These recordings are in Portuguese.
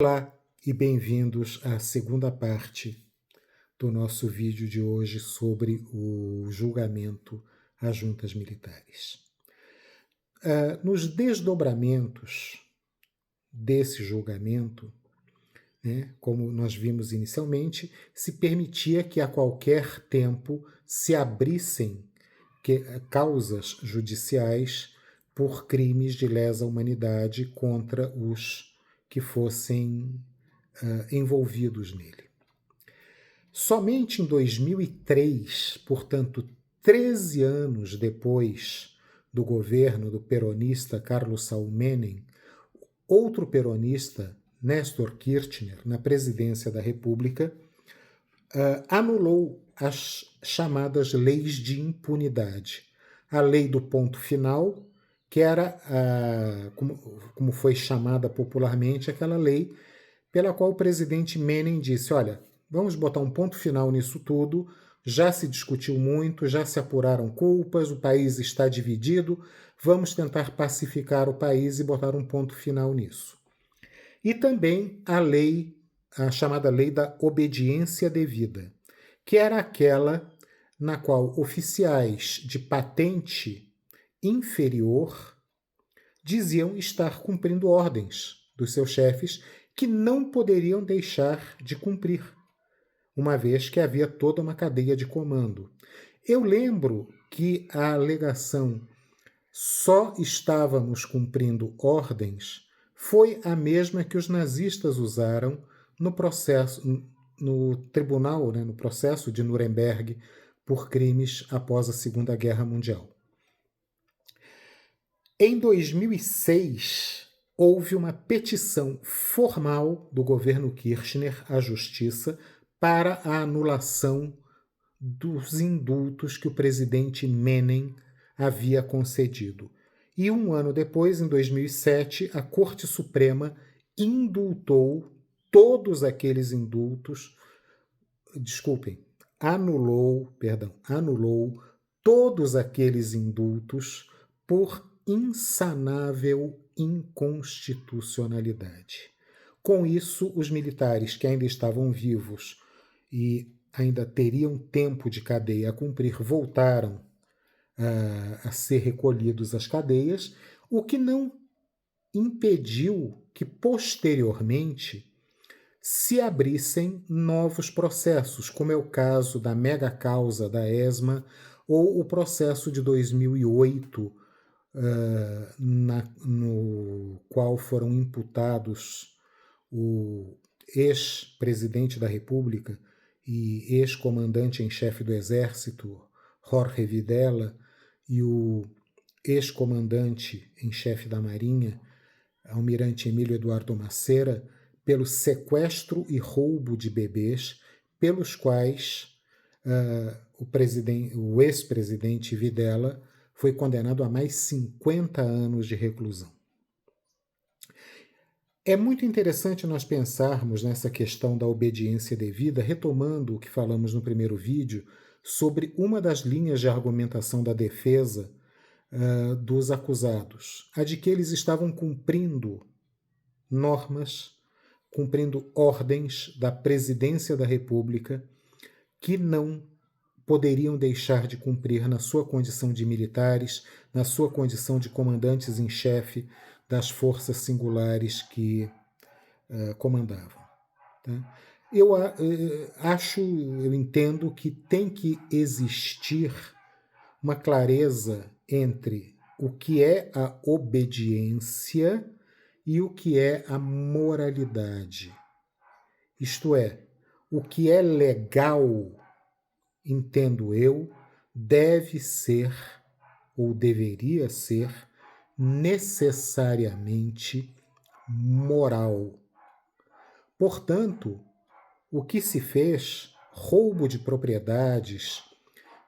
Olá e bem-vindos à segunda parte do nosso vídeo de hoje sobre o julgamento às juntas militares. Nos desdobramentos desse julgamento, como nós vimos inicialmente, se permitia que a qualquer tempo se abrissem causas judiciais por crimes de lesa humanidade contra os que fossem envolvidos nele. Somente em 2003, portanto 13 anos depois do governo do peronista Carlos Saúl Menem, outro peronista, Néstor Kirchner, na presidência da República, anulou as chamadas leis de impunidade. A lei do ponto final, que era, como foi chamada popularmente, aquela lei pela qual o presidente Menem disse: olha, vamos botar um ponto final nisso tudo, já se discutiu muito, já se apuraram culpas, o país está dividido, vamos tentar pacificar o país e botar um ponto final nisso. E também a chamada lei da obediência devida, que era aquela na qual oficiais de patente inferior diziam estar cumprindo ordens dos seus chefes que não poderiam deixar de cumprir, uma vez que havia toda uma cadeia de comando. Eu lembro que a alegação só estávamos cumprindo ordens foi a mesma que os nazistas usaram no tribunal, no processo de Nuremberg por crimes após a Segunda Guerra Mundial. Em 2006, houve uma petição formal do governo Kirchner à Justiça para a anulação dos indultos que o presidente Menem havia concedido. E um ano depois, em 2007, a Corte Suprema anulou todos aqueles indultos por insanável inconstitucionalidade. Com isso, os militares que ainda estavam vivos e ainda teriam tempo de cadeia a cumprir voltaram a ser recolhidos às cadeias, o que não impediu que posteriormente se abrissem novos processos, como é o caso da mega causa da ESMA ou o processo de 2008, no qual foram imputados o ex-presidente da República e ex-comandante em chefe do Exército, Jorge Videla, e o ex-comandante em chefe da Marinha, almirante Emílio Eduardo Macera, pelo sequestro e roubo de bebês, pelos quais o ex-presidente Videla foi condenado a mais 50 anos de reclusão. É muito interessante nós pensarmos nessa questão da obediência devida, retomando o que falamos no primeiro vídeo, sobre uma das linhas de argumentação da defesa dos acusados, a de que eles estavam cumprindo normas, cumprindo ordens da presidência da República que não poderiam deixar de cumprir na sua condição de militares, na sua condição de comandantes em chefe das forças singulares que comandavam. Tá? Eu entendo que tem que existir uma clareza entre o que é a obediência e o que é a moralidade. Isto é, o que é legal, entendo eu, deve ser ou deveria ser necessariamente moral. Portanto, o que se fez, roubo de propriedades,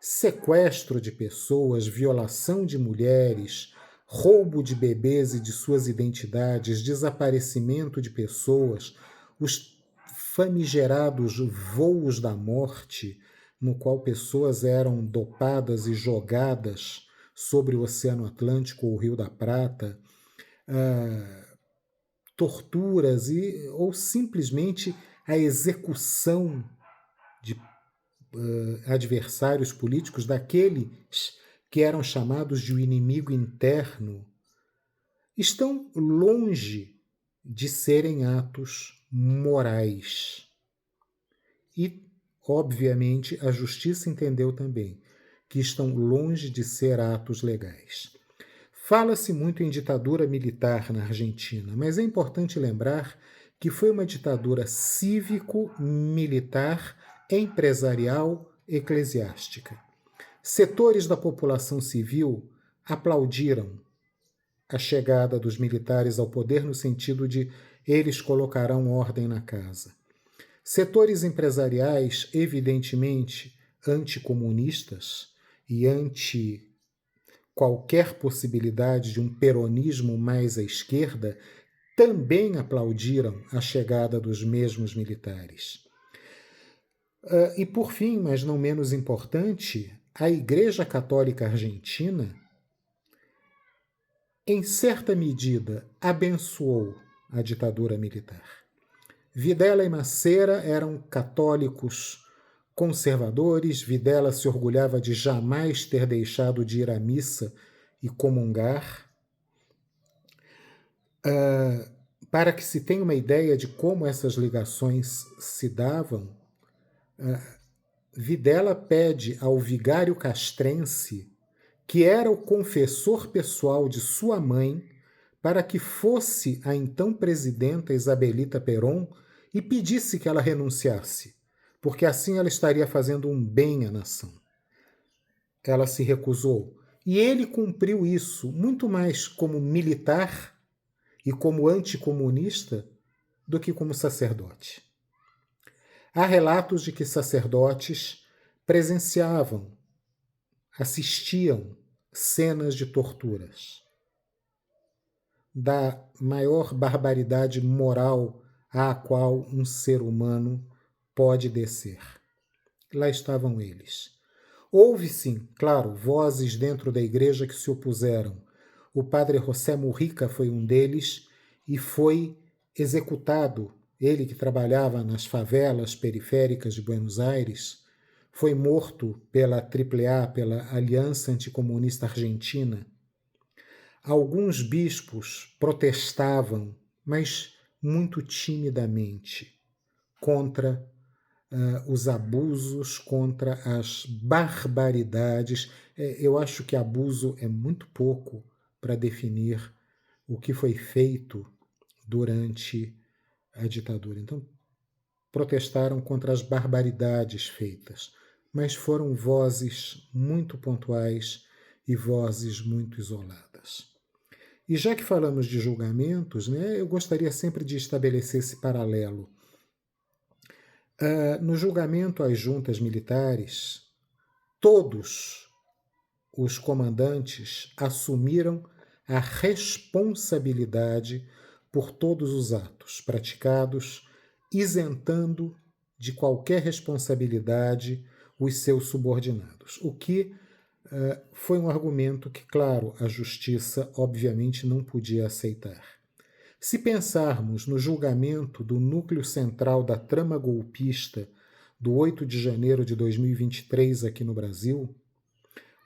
sequestro de pessoas, violação de mulheres, roubo de bebês e de suas identidades, desaparecimento de pessoas, os famigerados voos da morte, no qual pessoas eram dopadas e jogadas sobre o Oceano Atlântico ou o Rio da Prata, torturas ou simplesmente a execução de adversários políticos, daqueles que eram chamados de o inimigo interno, estão longe de serem atos morais. E, obviamente, a justiça entendeu também que estão longe de ser atos legais. Fala-se muito em ditadura militar na Argentina, mas é importante lembrar que foi uma ditadura cívico-militar, empresarial, eclesiástica. Setores da população civil aplaudiram a chegada dos militares ao poder no sentido de eles colocarão ordem na casa. Setores empresariais, evidentemente, anticomunistas e anti qualquer possibilidade de um peronismo mais à esquerda, também aplaudiram a chegada dos mesmos militares. E por fim, mas não menos importante, a Igreja Católica Argentina, em certa medida, abençoou a ditadura militar. Videla e Macera eram católicos conservadores. Videla se orgulhava de jamais ter deixado de ir à missa e comungar. Para que se tenha uma ideia de como essas ligações se davam, Videla pede ao vigário castrense, que era o confessor pessoal de sua mãe, para que fosse a então presidenta Isabelita Perón e pedisse que ela renunciasse, porque assim ela estaria fazendo um bem à nação. Ela se recusou. E ele cumpriu isso muito mais como militar e como anticomunista do que como sacerdote. Há relatos de que sacerdotes presenciavam, assistiam cenas de torturas, da maior barbaridade moral à qual um ser humano pode descer. Lá estavam eles. Houve, sim, claro, vozes dentro da igreja que se opuseram. O padre José Mujica foi um deles e foi executado. Ele, que trabalhava nas favelas periféricas de Buenos Aires, foi morto pela AAA, pela Aliança Anticomunista Argentina. Alguns bispos protestavam, mas muito timidamente, contra os abusos, contra as barbaridades. Eu acho que abuso é muito pouco para definir o que foi feito durante a ditadura. Então, protestaram contra as barbaridades feitas, mas foram vozes muito pontuais e vozes muito isoladas. E já que falamos de julgamentos, eu gostaria sempre de estabelecer esse paralelo. No julgamento às juntas militares, todos os comandantes assumiram a responsabilidade por todos os atos praticados, isentando de qualquer responsabilidade os seus subordinados, o que foi um argumento que, claro, a justiça obviamente não podia aceitar. Se pensarmos no julgamento do núcleo central da trama golpista do 8 de janeiro de 2023 aqui no Brasil,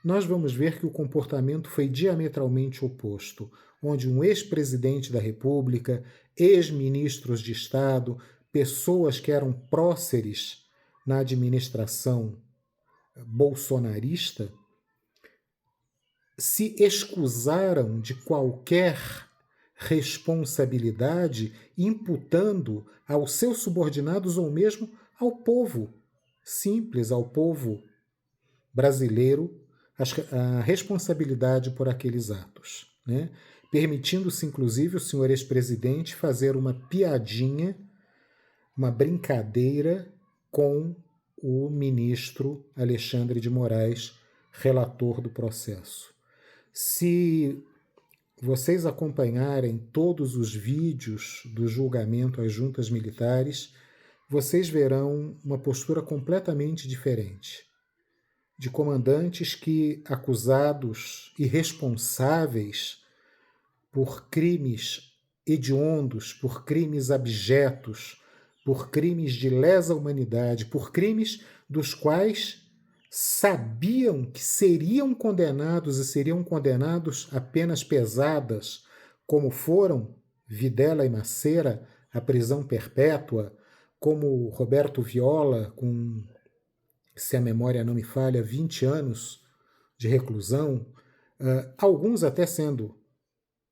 nós vamos ver que o comportamento foi diametralmente oposto, onde um ex-presidente da República, ex-ministros de Estado, pessoas que eram próceres na administração bolsonarista, se excusaram de qualquer responsabilidade, imputando aos seus subordinados ou mesmo ao povo simples, ao povo brasileiro, a responsabilidade por aqueles atos, permitindo-se, inclusive, o senhor ex-presidente fazer uma piadinha, uma brincadeira com o ministro Alexandre de Moraes, relator do processo. Se vocês acompanharem todos os vídeos do julgamento às juntas militares, vocês verão uma postura completamente diferente, de comandantes que, acusados e responsáveis por crimes hediondos, por crimes abjetos, por crimes de lesa humanidade, por crimes dos quais sabiam que seriam condenados e seriam condenados a penas pesadas, como foram Videla e Macera, a prisão perpétua, como Roberto Viola, com, se a memória não me falha, 20 anos de reclusão, alguns até sendo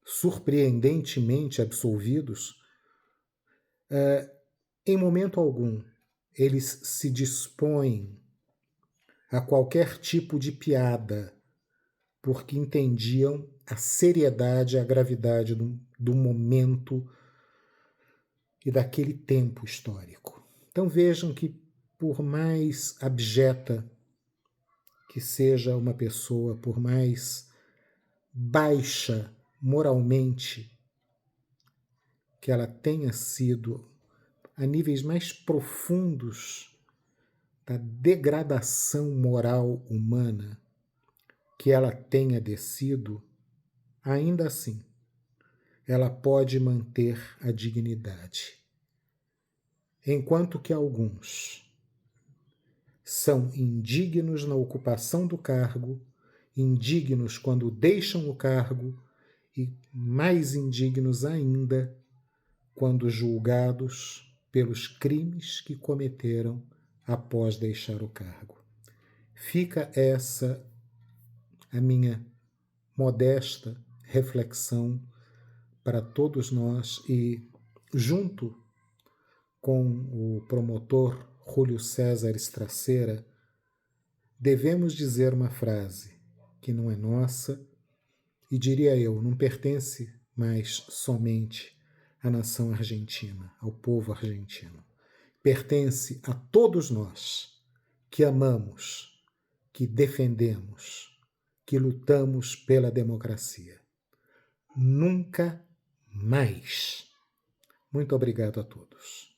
surpreendentemente absolvidos, em momento algum eles se dispõem a qualquer tipo de piada, porque entendiam a seriedade, a gravidade do momento e daquele tempo histórico. Então vejam que, por mais abjeta que seja uma pessoa, por mais baixa moralmente que ela tenha sido, a níveis mais profundos da degradação moral humana que ela tenha descido, ainda assim, ela pode manter a dignidade. Enquanto que alguns são indignos na ocupação do cargo, indignos quando deixam o cargo e mais indignos ainda quando julgados pelos crimes que cometeram após deixar o cargo. Fica essa a minha modesta reflexão para todos nós e, junto com o promotor Júlio César Estraceira, devemos dizer uma frase que não é nossa e, diria eu, não pertence mais somente à nação argentina, ao povo argentino. Pertence a todos nós que amamos, que defendemos, que lutamos pela democracia. Nunca mais. Muito obrigado a todos.